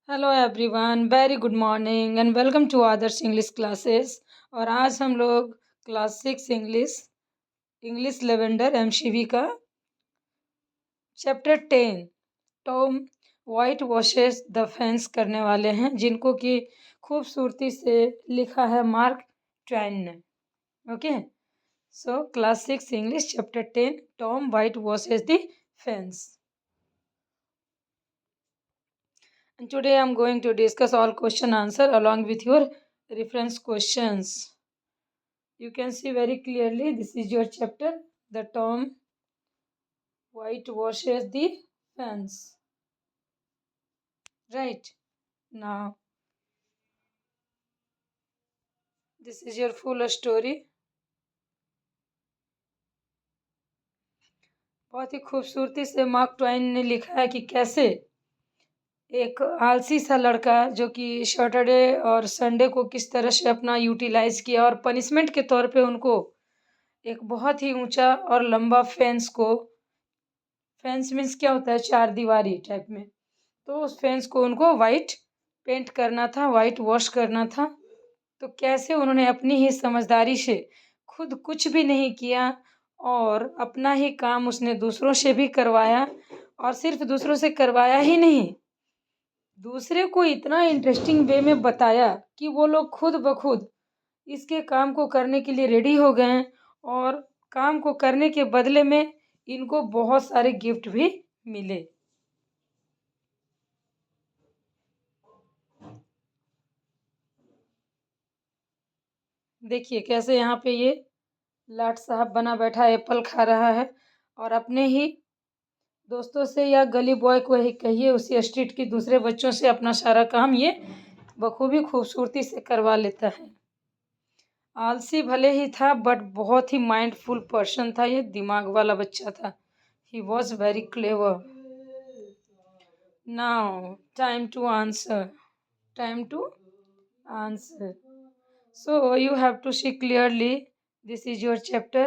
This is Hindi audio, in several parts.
Hello everyone, very good morning and welcome to Adarsh English classes. और आज हम लोग class 6 English English lavender MCV का chapter 10 Tom whitewashes the fence करने वाले हैं, जिनको कि खूबसूरती से लिखा है मार्क ट्वेन ने। Okay, so class 6 English chapter 10 Tom whitewashes the fence. And today I'm going to discuss all question answer along with your reference questions. You can see very clearly this is your chapter, the Tom whitewashes the fence. Right, now this is your full story. बहुत ही खूबसूरती से मार्क ट्वेन ने लिखा है कि कैसे एक आलसी सा लड़का जो कि सैटरडे और संडे को किस तरह से अपना यूटिलाइज किया और पनिशमेंट के तौर पे उनको एक बहुत ही ऊंचा और लंबा फेंस मीन्स क्या होता है, चार दीवारी टाइप में। तो उस फेंस को उनको वाइट पेंट करना था, वाइट वॉश करना था। तो कैसे उन्होंने अपनी ही समझदारी से खुद कुछ भी नहीं किया और अपना ही काम उसने दूसरों से भी करवाया, और सिर्फ दूसरों से करवाया ही नहीं, दूसरे को इतना इंटरेस्टिंग वे में बताया कि वो लोग खुद ब खुद इसके काम को करने के लिए रेडी हो गए। और काम को करने के बदले में इनको बहुत सारे गिफ्ट भी मिले। देखिए कैसे यहाँ पे ये लाट साहब बना बैठा एप्पल खा रहा है और अपने ही दोस्तों से या गली बॉय को ही कहिए, उसी स्ट्रीट के दूसरे बच्चों से अपना सारा काम ये बखूबी खूबसूरती से करवा लेता है। आलसी भले ही था बट बहुत ही माइंडफुल पर्सन था, ये दिमाग वाला बच्चा था। He was very clever. Now time to answer, time to answer. So you have to see clearly. This is your chapter.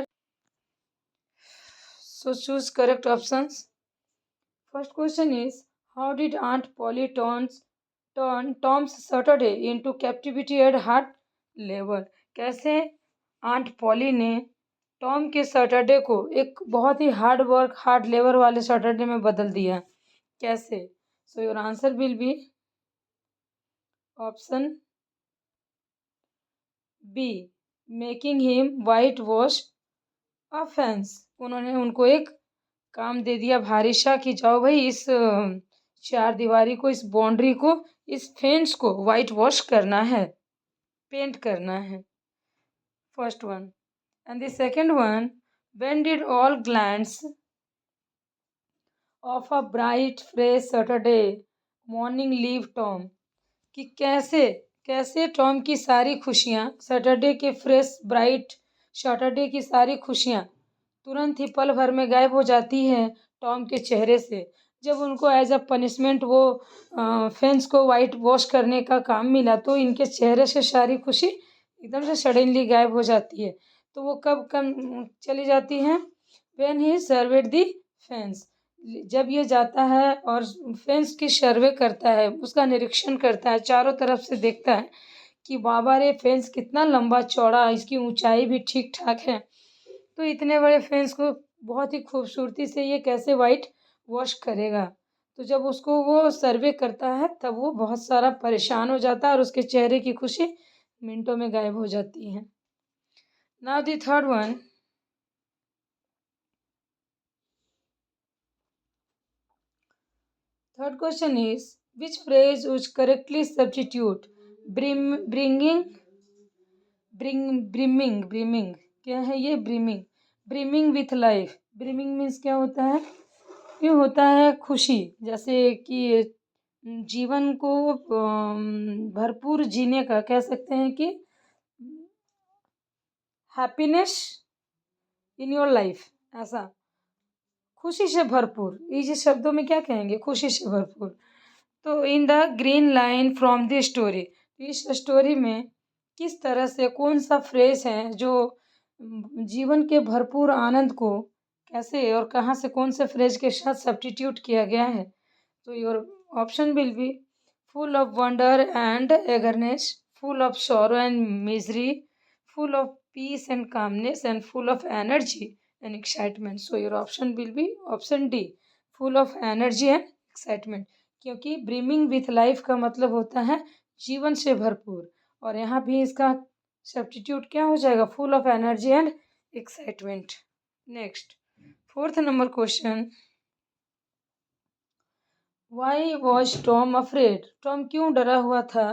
So choose correct options. First question is, how did Aunt Polly turn Tom's Saturday into captivity at hard labor? कैसे आंट पॉली ने टॉम के सैटरडे को एक बहुत ही हार्ड वर्क हार्ड लेबर वाले सैटरडे में बदल दिया? कैसे? So your answer will be option B, making him whitewash a fence. उन्होंने उनको एक काम दे दिया भारी सा कि जाओ भाई इस चार दीवारी को, इस बाउंड्री को, इस फेंस को वाइट वॉश करना है, पेंट करना है। First one. And the second one, when did all glands of a bright fresh Saturday morning leave Tom? कि कैसे कैसे टॉम की सारी खुशियाँ, सैटरडे के फ्रेश ब्राइट सैटरडे की सारी खुशियाँ तुरंत ही पल भर में गायब हो जाती हैं टॉम के चेहरे से, जब उनको एज अ पनिशमेंट वो फेंस को वाइट वॉश करने का काम मिला। तो इनके चेहरे से सारी खुशी एकदम से सडनली गायब हो जाती है। तो वो कब कम चली जाती हैं? When he served the fence, जब ये जाता है और फेंस की सर्वे करता है, उसका निरीक्षण करता है, चारों तरफ से देखता है कि बाबा रे फेंस कितना लंबा चौड़ा, इसकी ऊंचाई भी ठीक ठाक है। तो इतने बड़े फेंस को बहुत ही खूबसूरती से ये कैसे वाइट वॉश करेगा? तो जब उसको वो सर्वे करता है तब वो बहुत सारा परेशान हो जाता है और उसके चेहरे की खुशी मिनटों में गायब हो जाती है। Now the third one. Third question is, which phrase would correctly substitute brimming क्या है ये? brimming with life। brimming means क्या होता है? ये होता है खुशी, जैसे कि जीवन को भरपूर जीने का कह सकते हैं कि हैप्पीनेस इन योर लाइफ, ऐसा खुशी से भरपूर। इस शब्दों में क्या कहेंगे? खुशी से भरपूर। तो in the green line from the story, इस स्टोरी में किस तरह से कौन सा फ्रेज है जो जीवन के भरपूर आनंद को कैसे और कहाँ से कौन से फ्रेज के साथ सब्स्टिट्यूट किया गया है? तो your option will B, full of wonder and eagerness, full of sorrow and misery, full of peace and calmness, and full of energy and excitement. So your option will be option D, full of energy and excitement. क्योंकि ब्रिमिंग विथ लाइफ का मतलब होता है जीवन से भरपूर, और यहाँ भी इसका सब्स्टिट्यूट क्या हो जाएगा, full of energy and excitement. Next, fourth number question. Why was Tom afraid? Tom क्यों डरा हुआ था?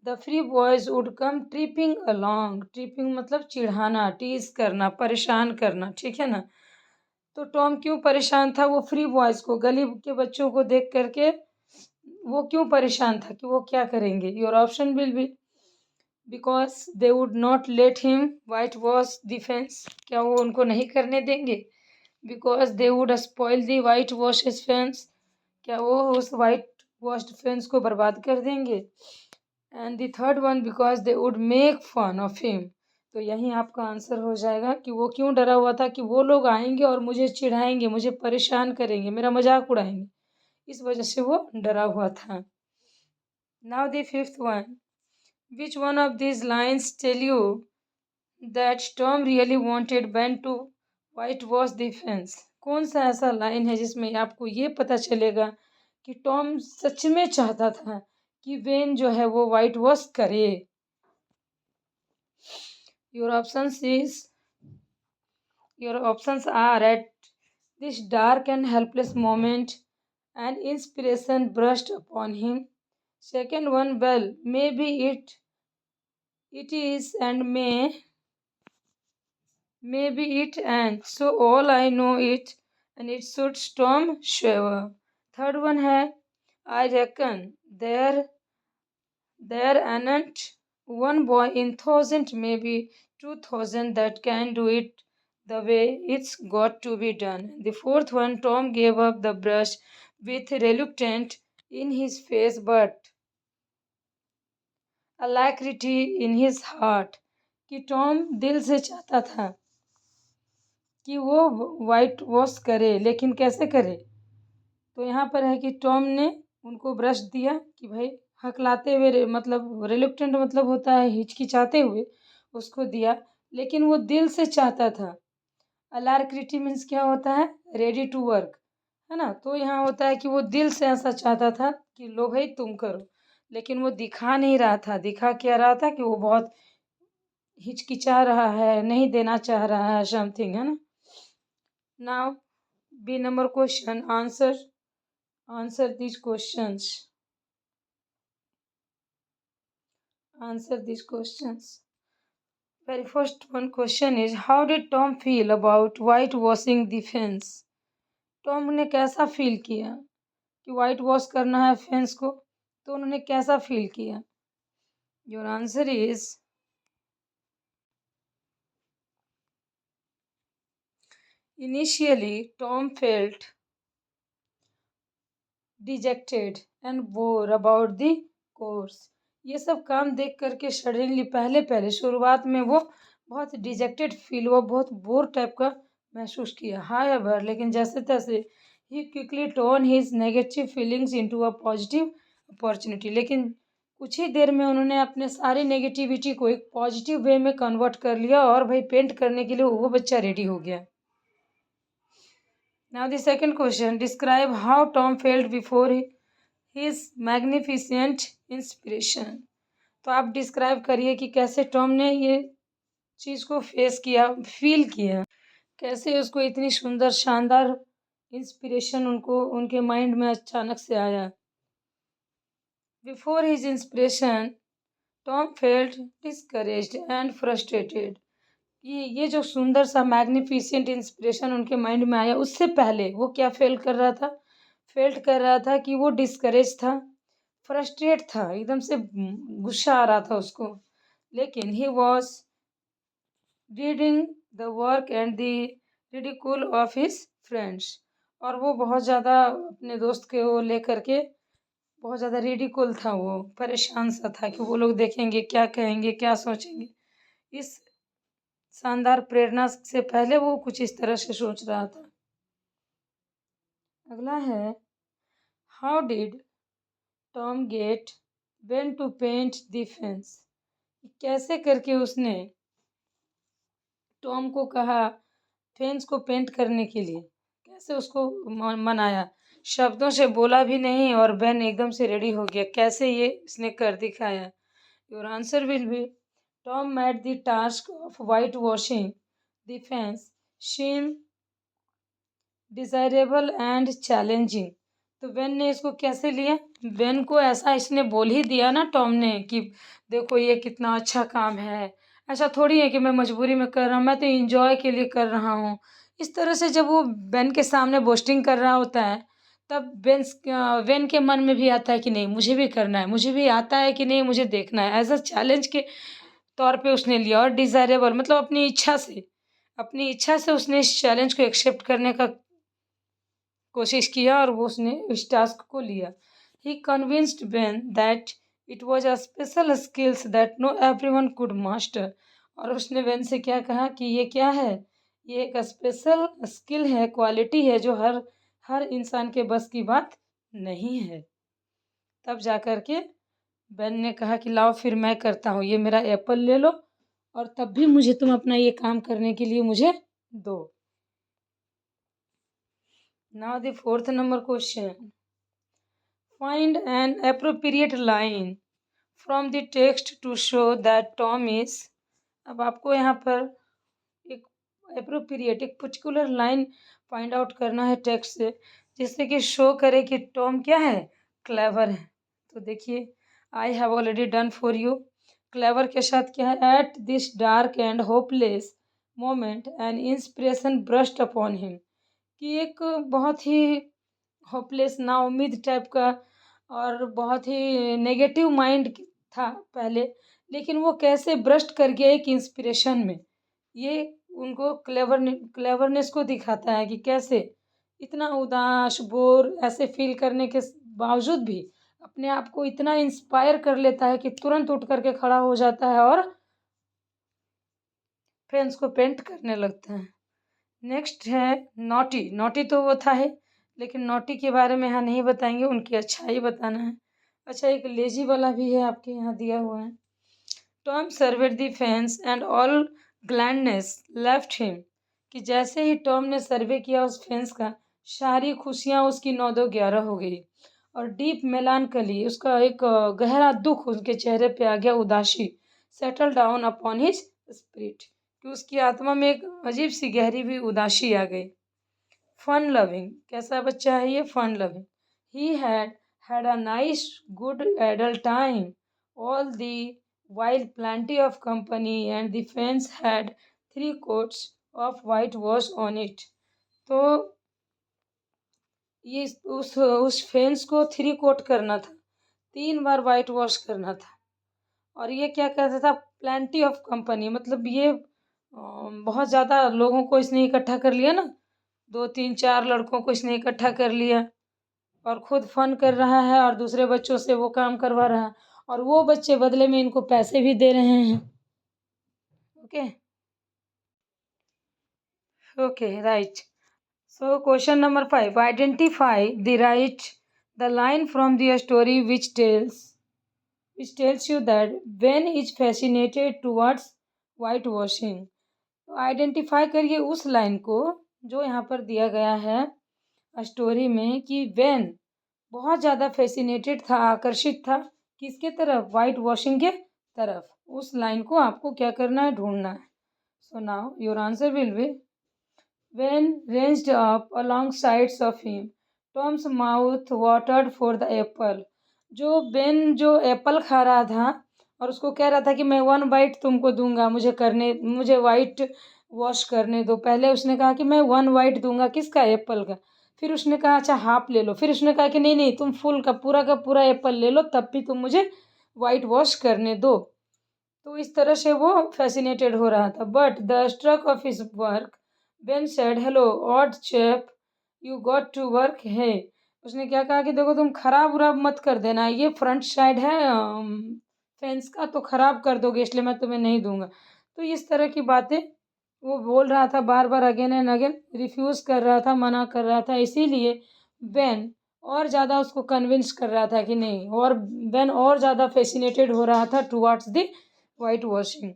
The free boys would come tripping along. Tripping मतलब चिढ़ाना, टीज करना, परेशान करना, ठीक है ना. तो टॉम क्यों परेशान था? वो फ्री बॉयज को, गली के बच्चों को देख करके वो क्यों परेशान था, कि वो क्या करेंगे. Your option will B because they would not let him whitewash the fence. क्या वो उनको नहीं करने देंगे? Because they would spoil the white wash fence. क्या वो उस वाइट वॉश्ड फेंस को बर्बाद कर देंगे. And the third one, because they would make fun of him. तो यही आपका आंसर हो जाएगा कि वो क्यों डरा हुआ था, कि वो लोग आएंगे और मुझे चिढ़ाएंगे, मुझे परेशान करेंगे, मेरा मजाक उड़ाएंगे, इस वजह से वो डरा हुआ था. Now the fifth one. Which one of these lines tell you that Tom really wanted Ben to whitewash the fence? कौन सा ऐसा लाइन है जिसमें आपको ये पता चलेगा कि टॉम सच में चाहता था कि वेन जो है वो वाइट वॉश करे. Your options are at this dark and helpless moment and inspiration brushed upon him. Second one, well maybe it is and maybe it, and so all I know it, and it suits Tom Shaver. Third one है, I reckon there ain't one boy in 1,000, maybe 2,000 that can do it the way it's got to be done. The fourth one, Tom gave up the brush with reluctant in his face but alacrity in his heart. कि टॉम दिल से चाहता था कि वो वाइट वॉश करे, लेकिन कैसे करे. तो यहाँ पर है कि टॉम ने उनको ब्रश दिया, कि भाई हकलाते हुए, मतलब रिलुक्टेंट मतलब होता है हिचकिचाते हुए उसको दिया, लेकिन वो दिल से चाहता था. अलार्क्रिटी मीन्स क्या होता है, रेडी टू वर्क, है ना. तो यहाँ होता है कि वो दिल से ऐसा चाहता था कि लो भाई तुम करो, लेकिन वो दिखा नहीं रहा था. दिखा क्या रहा था, कि वो बहुत हिचकिचा रहा है, नहीं देना चाह रहा है समथिंग, है ना. Now, B number question. Answer these questions. Answer these questions. Very first one question is, how did Tom feel about whitewashing the fence? Tom ने कैसा फील किया कि वाइट वॉश करना है फेंस को, तो उन्होंने कैसा फील किया. Your answer is, initially Tom felt dejected and bored about the course. ये सब काम देख करके सडनली पहले शुरुआत में वो बहुत डिजेक्टेड फील हुआ, बहुत बोर टाइप का महसूस किया. हाउएवर, लेकिन जैसे तैसे ही quickly turn his negative feelings into a positive opportunity. लेकिन कुछ ही देर में उन्होंने अपने सारी नेगेटिविटी को एक पॉजिटिव वे में कन्वर्ट कर लिया, और भाई पेंट करने के लिए वो बच्चा रेडी हो गया. Now the second question, describe how Tom felt before his magnificent inspiration. तो आप डिस्क्राइब करिए कि कैसे टॉम ने ये चीज़ को फेस किया, फील किया, कैसे उसको इतनी सुंदर शानदार इंस्पिरेशन उनको उनके माइंड में अचानक से आया. Before his inspiration Tom felt discouraged and frustrated. ये जो सुंदर सा मैग्निफिसेंट इंस्पिरेशन उनके माइंड में आया, उससे पहले वो क्या फेल्ट कर रहा था कि वो डिस्करेज था, फ्रस्ट्रेट था, एकदम से गुस्सा आ रहा था उसको. लेकिन he was reading the work and the ridicule of his friends. और वो बहुत ज़्यादा अपने दोस्त के वो लेकर के बहुत ज़्यादा रिडिकुल था, वो परेशान सा था कि वो लोग देखेंगे, क्या कहेंगे, क्या सोचेंगे. इस शानदार प्रेरणा से पहले वो कुछ इस तरह से सोच रहा था. अगला है, how did Tom get Ben to paint the fence. कैसे करके उसने टॉम को कहा फेंस को पेंट करने के लिए, कैसे उसको मनाया। शब्दों से बोला भी नहीं और बेन एकदम से रेडी हो गया। कैसे ये इसने कर दिखाया। Your answer will be Tom made the task of white washing the fence seem desirable and challenging. तो बेन ने इसको कैसे लिया। बेन को ऐसा इसने बोल ही दिया ना टॉम ने कि देखो ये कितना अच्छा काम है, ऐसा थोड़ी है कि मैं मजबूरी में कर रहा हूँ, मैं तो इंजॉय के लिए कर रहा हूँ। इस तरह से जब वो बेन के सामने बोस्टिंग कर रहा होता है तब बेन के मन में भी आता है कि नहीं मुझे भी करना है, मुझे भी आता है कि नहीं मुझे देखना है। एज अ चैलेंज के तौर पे उसने लिया और डिजायरेबल मतलब अपनी इच्छा से उसने इस चैलेंज को एक्सेप्ट करने का कोशिश किया और वो उसने इस टास्क को लिया। He convinced Ben that it was a special skills that no everyone could master. और उसने बेन से क्या कहा कि ये क्या है, ये एक स्पेशल स्किल है, क्वालिटी है जो हर हर इंसान के बस की बात नहीं है। तब जा कर के बेन ने कहा कि लाओ फिर मैं करता हूँ, ये मेरा एप्पल ले लो और तब भी मुझे तुम अपना ये काम करने के लिए मुझे दो। Now the fourth number question. Find an appropriate line from the text to show that Tom is। अब आपको यहाँ पर एक appropriate एक पर्टिकुलर लाइन फाइंड आउट करना है टेक्स्ट से जिससे कि शो करे कि टॉम क्या है, क्लेवर है। तो देखिए I have already done for you. Clever के साथ क्या है, eight this dark and hopeless moment an inspiration burst upon him. कि एक बहुत ही होपलेस नाउम्मीद टाइप का और बहुत ही नेगेटिव माइंड था पहले, लेकिन वो कैसे ब्रस्ट कर गया एक इंस्पिरेशन में। ये उनको क्लेवरनेस को दिखाता है कि कैसे इतना उदास बोर ऐसे फील करने के बावजूद भी अपने आप को इतना इंस्पायर कर लेता है कि तुरंत उठ करके खड़ा हो जाता है और फ्रेंड्स को पेंट करने लगता है। नेक्स्ट है नॉटी। नॉटी तो वो था है, लेकिन नॉटी के बारे में यहाँ नहीं बताएंगे, उनकी अच्छाई बताना है। अच्छा एक लेजी वाला भी है आपके यहाँ दिया हुआ है। Tom served the fence and all gladness left him. कि जैसे ही टॉम ने सर्वे किया उस फेंस का, सारी खुशियाँ उसकी 9-2-11 हो गई और डीप मेलानकली उसका एक गहरा दुख उसके चेहरे पे आ गया, उदासी settle down upon his spirit. कि उसकी आत्मा में एक अजीब सी गहरी भी उदासी आ गई। फन लविंग, कैसा बच्चा है ये, fun loving. He had a nice good adult time all the while plenty of company and the fence had 3 coats of white wash on it। तो ये उस फेंस को 3 कोट करना था, 3 बार वाइट वॉश करना था। और ये क्या कहता था, प्लेंटी ऑफ कंपनी, मतलब ये बहुत ज़्यादा लोगों को इसने इकट्ठा कर लिया ना, 2-3-4 लड़कों को इसने इकट्ठा कर लिया और खुद फन कर रहा है और दूसरे बच्चों से वो काम करवा रहा है और वो बच्चे बदले में इनको पैसे भी दे रहे हैं। Okay okay right. So question number 5. Identify the line from the story which tells you that Ben is fascinated towards whitewashing। तो आइडेंटिफाई करिए उस लाइन को जो यहाँ पर दिया गया है स्टोरी में कि बेन बहुत ज़्यादा फैसिनेटेड था, आकर्षित था किसके तरफ, वाइट वॉशिंग के तरफ। उस लाइन को आपको क्या करना है, ढूंढना है। So now your answer will B when ranged up along sides of him, Tom's mouth watered for the apple। जो बेन जो एप्पल खा रहा था और उसको कह रहा था कि मैं 1 बाइट तुमको दूंगा, मुझे वाइट वॉश करने दो। पहले उसने कहा कि मैं 1 बाइट दूंगा, किसका, एप्पल का। फिर उसने कहा अच्छा हाफ ले लो, फिर उसने कहा कि नहीं नहीं तुम फुल का पूरा एप्पल ले लो, तब भी तुम मुझे वाइट वॉश करने दो। तो इस तरह से वो फैसिनेटेड हो रहा था। But the struck of his work Ben said hello odd chap you got to work है। उसने क्या कहा कि देखो तुम खराब उराब मत कर देना, ये फ्रंट साइड है फेंस का, तो खराब कर दोगे इसलिए मैं तुम्हें नहीं दूंगा। तो इस तरह की बातें वो बोल रहा था बार बार, अगेन एंड अगेन रिफ्यूज़ कर रहा था, मना कर रहा था। इसीलिए बेन और ज़्यादा उसको कन्विंस कर रहा था कि नहीं, और बेन और ज़्यादा फैसिनेटेड हो रहा था towards the white washing.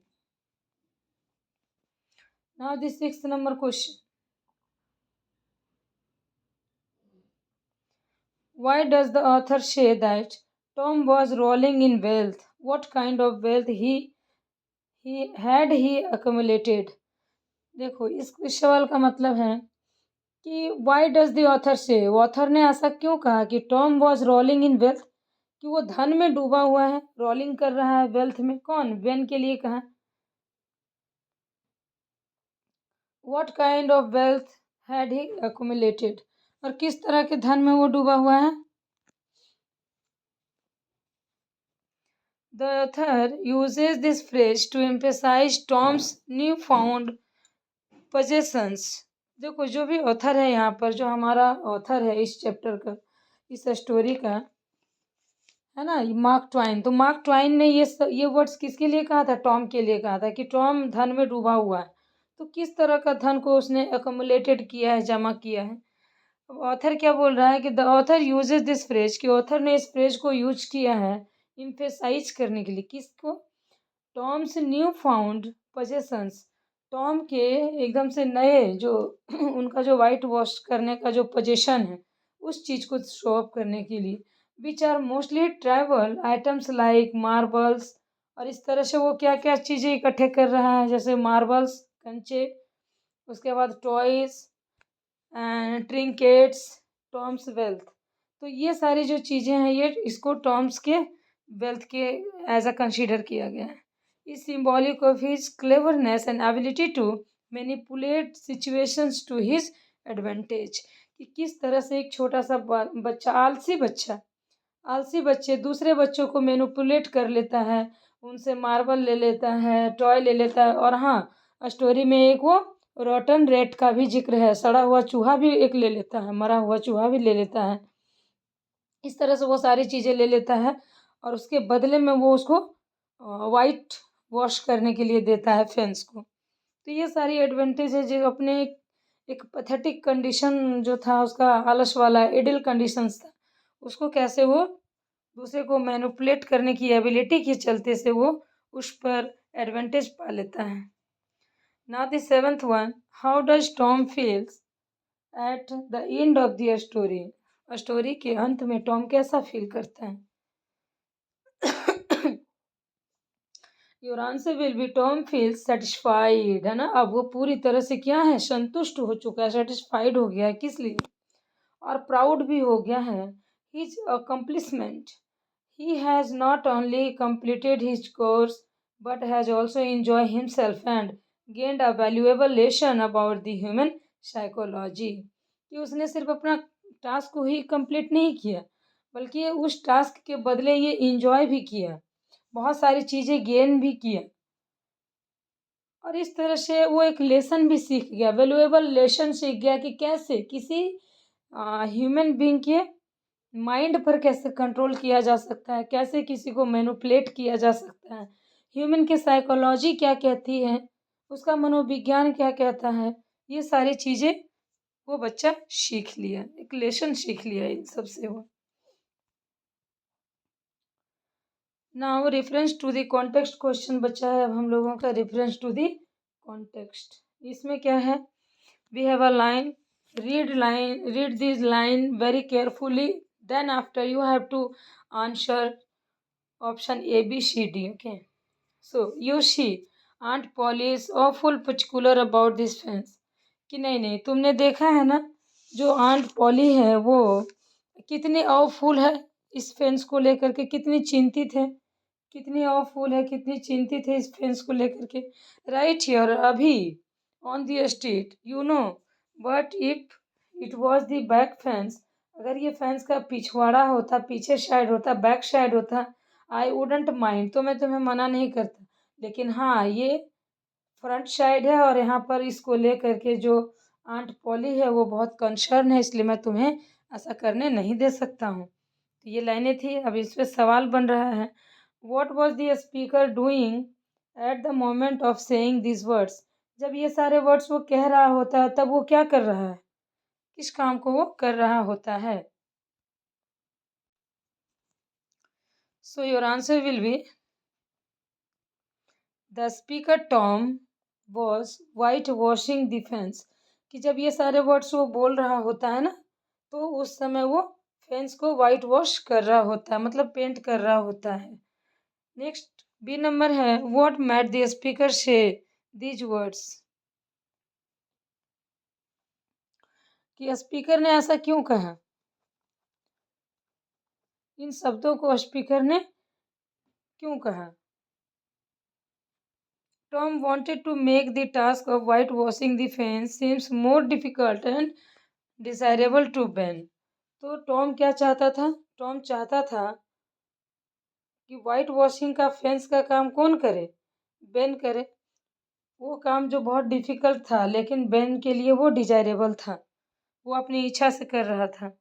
Now the 6th number question. Why does the author say that Tom was rolling in wealth? What kind of wealth he accumulated? देखो इस सवाल का मतलब है कि वाई डज द ऑथर से, ऑथर ने ऐसा क्यों कहा कि Tom was rolling in wealth, कि वो धन में डूबा हुआ है, रोलिंग कर रहा है वेल्थ में. कौन? वेन के लिए कहा. What kind of wealth had he accumulated, और किस तरह के धन में वो डूबा हुआ है. The author uses this phrase to emphasize Tom's newfound possessions. देखो जो भी ऑथर है यहाँ पर, जो हमारा ऑथर है इस चैप्टर का, इस स्टोरी का, है ना, मार्क ट्वाइन. तो मार्क ट्वाइन ने ये वर्ड्स किसके लिए कहा था? टॉम के लिए कहा था कि टॉम धन में डूबा हुआ है. तो किस तरह का धन को उसने अकोमुलेटेड किया है, जमा किया है. अब ऑथर क्या बोल रहा है कि the author uses this phrase, कि ऑथर ने इस फ्रेज को यूज किया है इम्फेसाइज करने के लिए. किसको? Tom's new found possessions, Tom के एकदम से नए जो उनका जो वाइट वॉश करने का जो पोजेशन है, उस चीज़ को शो अप करने के लिए. Which are mostly travel items like marbles, और इस तरह से वो क्या क्या चीज़ें इकट्ठे कर रहा है, जैसे मार्बल्स, कंचे, उसके बाद टॉयज एंड ट्रिंकेट्स, टॉम्स वेल्थ. तो ये सारी जो चीज़ें हैं, ये इसको टॉम्स के वेल्थ के एज अ कंसीडर किया गया है. Is symbolic of his cleverness and ability to manipulate situations to his advantage, कि किस तरह से एक छोटा सा बच्चा, आलसी बच्चे दूसरे बच्चों को मैनिपुलेट कर लेता है, उनसे मार्बल ले लेता है, टॉय ले लेता है. और हाँ, स्टोरी में एक वो रॉटन रेट का भी जिक्र है, सड़ा हुआ चूहा भी एक ले लेता है, मरा हुआ चूहा भी ले लेता है. इस तरह से वो सारी चीज़ें ले लेता है और उसके बदले में वो उसको वाइट वॉश करने के लिए देता है फेंस को. तो ये सारी एडवांटेज है जो अपने एक पैथेटिक कंडीशन जो था उसका, आलस वाला एडल कंडीशंस था, उसको कैसे वो दूसरे को मैनिपुलेट करने की एबिलिटी के चलते से वो उस पर एडवांटेज पा लेता है. Now the 7th one, how does Tom feels at the end of the story. Story के अंत में टॉम कैसा फील करता है? Your answer will be Tom feels satisfied, है ना. अब वो पूरी तरह से क्या है? संतुष्ट हो चुका है, सेटिस्फाइड हो गया है. किस लिए? और प्राउड भी हो गया है. His accomplishment, he has not only completed his course but has also enjoyed himself and gained a valuable lesson about the human psychology. कि उसने सिर्फ अपना टास्क को ही कंप्लीट नहीं किया, बल्कि उस टास्क के बदले ये इंजॉय भी किया, बहुत सारी चीज़ें गेन भी किया, और इस तरह से वो एक लेसन भी सीख गया, वैल्यूएबल लेसन सीख गया कि कैसे किसी ह्यूमन बीइंग के माइंड पर कैसे कंट्रोल किया जा सकता है, कैसे किसी को मैनिपुलेट किया जा सकता है, ह्यूमन की साइकोलॉजी क्या कहती है, उसका मनोविज्ञान क्या कहता है. ये सारी चीज़ें वो बच्चा सीख लिया, एक लेसन सीख लिया इन सब से वो. Now reference to the context question बचा है अब हम लोगों का, रेफरेंस टू द कॉन्टेक्स्ट. इसमें क्या है? We have a line, read this line very carefully, then after you have to answer option A, B, C, D. Okay, so you see Aunt Polly is awful particular about this fence. कि नहीं, तुमने देखा है ना, जो आंट पॉली है वो कितनी अवफुल है इस फेंस को लेकर के, कितनी चिंतित है, कितनी अवफुल है, कितनी चिंतित है इस फेंस को लेकर के. राइट हियर, अभी, on the street, you know, but if it was the back fence, अगर ये फेंस का पिछवाड़ा होता, पीछे साइड होता, बैक साइड होता, आई वुडंट माइंड, तो मैं तुम्हें मना नहीं करता. लेकिन हाँ, ये फ्रंट साइड है और यहाँ पर इसको ले करके जो आंट पॉली है वो बहुत कंसर्न है, इसलिए मैं तुम्हें ऐसा करने नहीं दे सकता हूँ. तो ये लाइनें थी. अब इस पर सवाल बन रहा है, what was the speaker doing at the moment of saying this words. जब ये सारे वर्ड्स वो कह रहा होता है तब वो क्या कर रहा है, किस काम को वो कर रहा होता है. So your answer will be the speaker Tom was whitewashing the fence. कि जब ये सारे वर्ड्स वो बोल रहा होता है ना, तो उस समय वो फेंस को वाइट वॉश कर रहा होता है, मतलब पेंट कर रहा होता है. नेक्स्ट बी नंबर है, व्हाट मेड द स्पीकर से दीज वर्ड्स. कि स्पीकर ने ऐसा क्यों कहा, इन शब्दों को स्पीकर ने क्यों कहा. Tom wanted to make the task of whitewashing the fence seems more difficult and desirable to Ben. तो टॉम क्या चाहता था, टॉम चाहता था कि वाइट वॉशिंग का फेंस का काम कौन करे, बेन करे. वो काम जो बहुत डिफिकल्ट था, लेकिन बेन के लिए वो डिजायरेबल था, वो अपनी इच्छा से कर रहा था.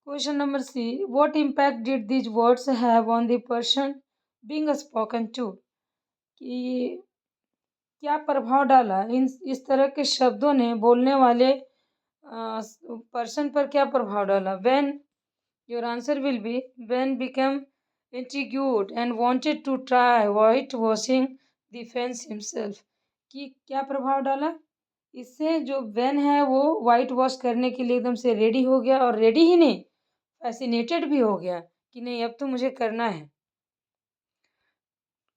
Question number C, what impact did these words have on the person being spoken to. कि क्या प्रभाव डाला इस तरह के शब्दों ने बोलने वाले पर्सन पर क्या प्रभाव डाला. When your answer will be when become intrigued and wanted to try white washing the fence himself. कि क्या प्रभाव डाला, इससे जो वेन है वो वाइट वॉश करने के लिए एकदम से रेडी हो गया, और रेडी ही नहीं, फैसिनेटेड भी हो गया कि नहीं अब तो मुझे करना है.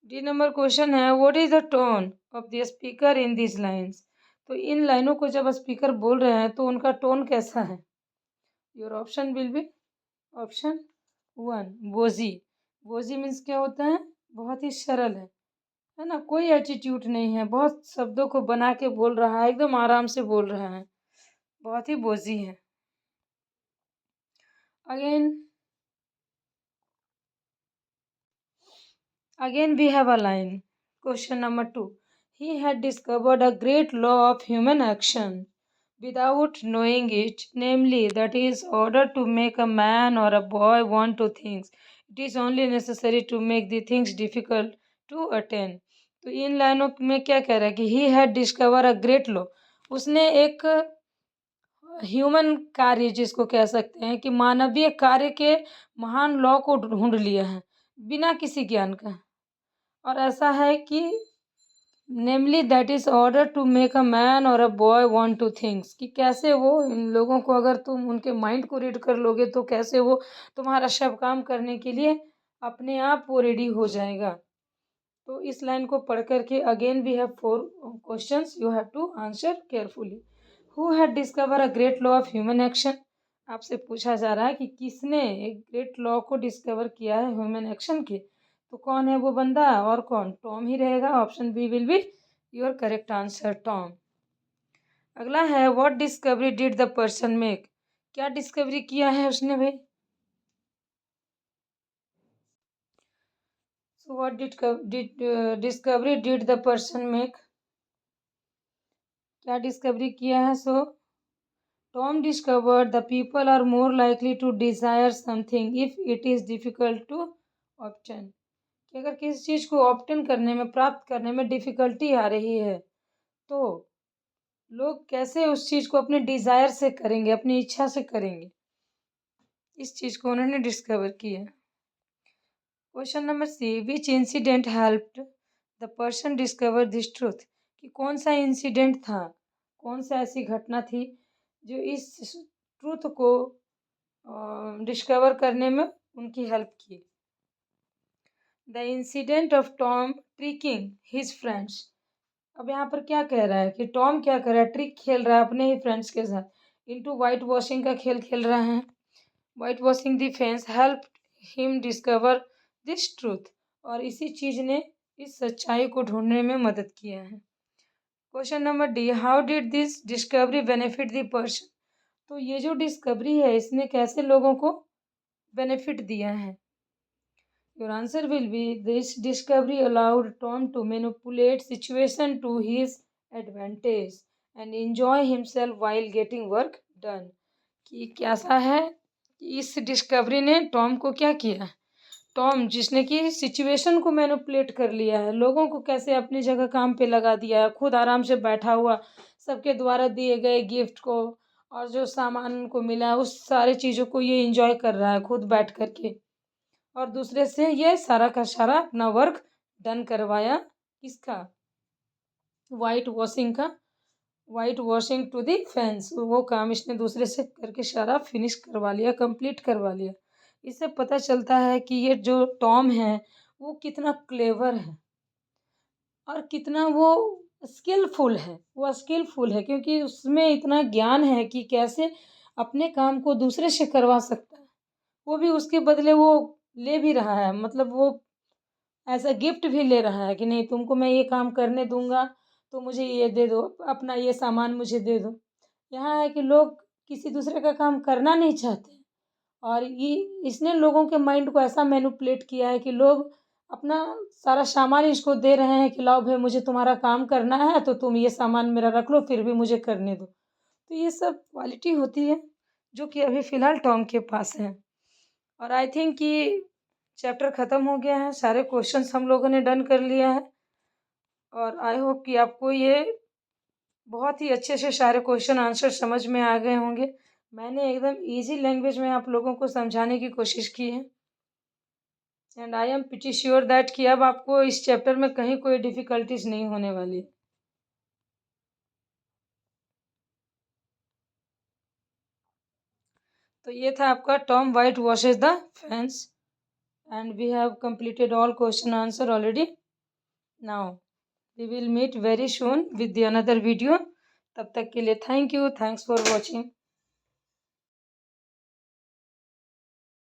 डी नंबर क्वेश्चन है, what is the tone of the speaker in this lines. तो इन लाइनों को जब स्पीकर बोल रहे हैं तो उनका टोन कैसा है. Your option will be option 1 बोजी. बोजी मीन्स क्या होता है, बहुत ही सरल है ना, कोई एटीट्यूड नहीं है, बहुत शब्दों को बना के बोल रहा है, एकदम आराम से बोल रहा है, बहुत ही बोजी है. Again we have a line. Question number 2. He had discovered a great law of human action without knowing it, namely that is order to make a man or a boy want to things. It is only necessary to make the things difficult to attain. तो इन लाइनों में क्या कह रहा है कि he had discovered a great law. उसने एक ह्यूमन कार्य जिसको कह सकते हैं कि मानवीय कार्य के महान लॉ को ढूंढ लिया है बिना किसी ज्ञान का. और ऐसा है कि namely that is order to make a man और a boy want two things. कि कैसे वो इन लोगों को, अगर तुम उनके माइंड को रीड कर लोगे तो कैसे वो तुम्हारा सब काम करने के लिए अपने आप वो रेडी हो जाएगा. तो इस लाइन को पढ़ करके again we have 4 questions, you have to answer carefully. Who had discover a great law of human action. आपसे पूछा जा रहा है कि किसने एक ग्रेट लॉ को डिस्कवर किया है ह्यूमन एक्शन के. तो कौन है वो बंदा, और कौन, टॉम ही रहेगा. Option B will be your correct answer, Tom. अगला है, what discovery did the person make. क्या डिस्कवरी किया है उसने भाई. So what discovery did the person make. क्या डिस्कवरी किया है. So Tom discovered the people are more likely to desire something if it is difficult to obtain. कि अगर किसी चीज़ को ऑब्टेन करने में, प्राप्त करने में डिफ़िकल्टी आ रही है तो लोग कैसे उस चीज़ को अपने डिज़ायर से करेंगे, अपनी इच्छा से करेंगे. इस चीज़ को उन्होंने डिस्कवर किया. Question number C, which incident helped the person discover this truth. कि कौन सा इंसिडेंट था, कौन सा ऐसी घटना थी जो इस ट्रूथ को डिस्कवर करने में उनकी हेल्प की. The incident of Tom tricking his friends. अब यहाँ पर क्या कह रहा है कि टॉम क्या कर रहा है, ट्रिक खेल रहा है अपने ही फ्रेंड्स के साथ, इनटू वाइट वॉशिंग का खेल खेल रहा है. White washing the fence help him discover this truth. और इसी चीज़ ने इस सच्चाई को ढूंढने में मदद किया है. Question number D, how did this discovery benefit the person. तो ये जो डिस्कवरी है इसने कैसे लोगों को बेनिफिट दिया है. Your answer will be this discovery allowed Tom to manipulate situation to his advantage and enjoy himself while getting work done. कि कैसा है कि इस डिस्कवरी ने टॉम को क्या किया, टॉम जिसने कि सिचुएशन को मैनिपुलेट कर लिया है, लोगों को कैसे अपनी जगह काम पे लगा दिया है, खुद आराम से बैठा हुआ सबके द्वारा दिए गए गिफ्ट को और जो सामान उनको मिला है उस सारी चीज़ों को ये एंजॉय कर रहा है खुद बैठ कर के। और दूसरे से ये सारा का सारा अपना वर्क डन करवाया, किसका, whitewashing to the fence, वो काम इसने दूसरे से करके सारा फिनिश करवा लिया, कंप्लीट करवा लिया। इससे पता चलता है कि ये जो टॉम है वो कितना क्लेवर है और कितना वो स्किलफुल है क्योंकि उसमें इतना ज्ञान है कि कैसे अपने काम को दूसरे से करवा सकता है। वो भी उसके बदले वो ले भी रहा है, मतलब वो एज अ गिफ्ट भी ले रहा है कि नहीं तुमको मैं ये काम करने दूंगा तो मुझे ये दे दो, अपना ये सामान मुझे दे दो। यहाँ है कि लोग किसी दूसरे का काम करना नहीं चाहते और ये इसने लोगों के माइंड को ऐसा मैनिपुलेट किया है कि लोग अपना सारा सामान इसको दे रहे हैं कि लाओ भाई मुझे तुम्हारा काम करना है तो तुम ये सामान मेरा रख लो फिर भी मुझे करने दो। तो ये सब क्वालिटी होती है जो कि अभी फ़िलहाल टॉम के पास है। और आई थिंक कि चैप्टर ख़त्म हो गया है, सारे क्वेश्चंस हम लोगों ने डन कर लिया है और आई होप कि आपको ये बहुत ही अच्छे से सारे क्वेश्चन आंसर समझ में आ गए होंगे। मैंने एकदम इजी लैंग्वेज में आप लोगों को समझाने की कोशिश की है and I am pretty sure that कि अब आपको इस चैप्टर में कहीं कोई डिफ़िकल्टीज नहीं होने वाली। तो ये था आपका Tom whitewashes the fence and we have completed all question answer already. Now we will meet very soon with the another video. तब तक के लिए thank you, thanks for watching.